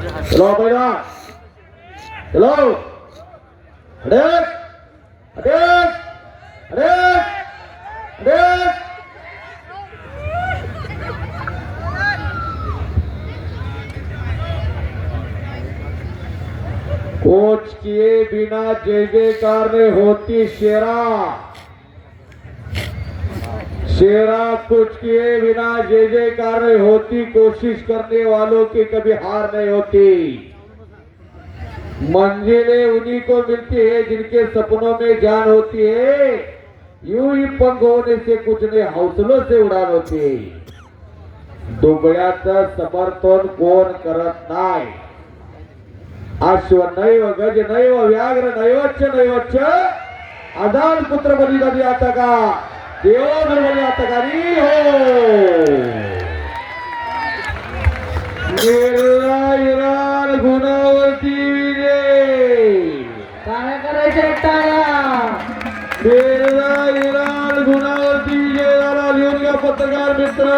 चलो पहिला चलो अरे अरे अरे अरे कोच किए बिना जय जयकार में होती शेरा शेरा कुछ किए बिना जय जयकार में होती कोशिश करने वालों की कभी हार नहीं होती मंजिलें उन्हीं को मिलती है जिनके सपनों में जान होती है यूं ही पंख होने से कुछ नहीं हौसलों से उड़ान होती है दुबळ्याचं समर्थन कोण करत नाही अश्व नैव गज नैव व्याघ्र नैवच्च नैवच्च आदान पुत्र बलिदानी आता का देव बली आता का नी हो इराण गुणावरती विजय काय करायचं टाळ्या इराण गुणावरती विजय झाला लिहून घ्या पत्रकार मित्र